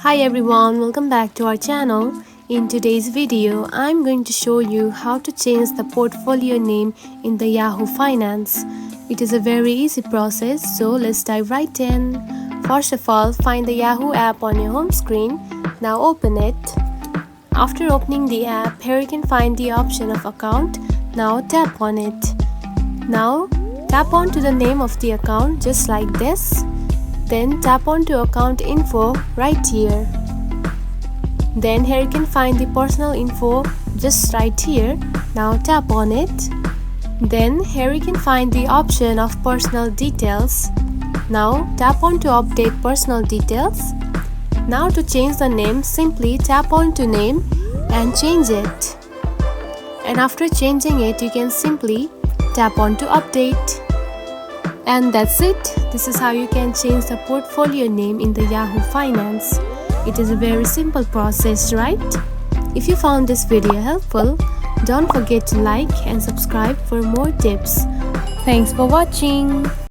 Hi everyone, welcome back to our channel. In today's video, I'm going to show you how to change the portfolio name in the Yahoo Finance. It is a very easy process, so let's dive right in. First of all, find the Yahoo app on your home screen. Now open it. After opening the app, here you can find the option of account. Now tap on it. Now tap on to the name of the account just like this. Then tap on to account info right here. Then here you can find the personal info just right here. Now tap on it. Then here you can find the option of personal details. Now tap on to update personal details. Now to change the name, simply tap on to name and change it. And after changing it, you can simply tap on to update. And that's it. This is how you can change the portfolio name in the Yahoo Finance. It is a very simple process, right? If you found this video helpful, don't forget to like and subscribe for more tips. Thanks for watching.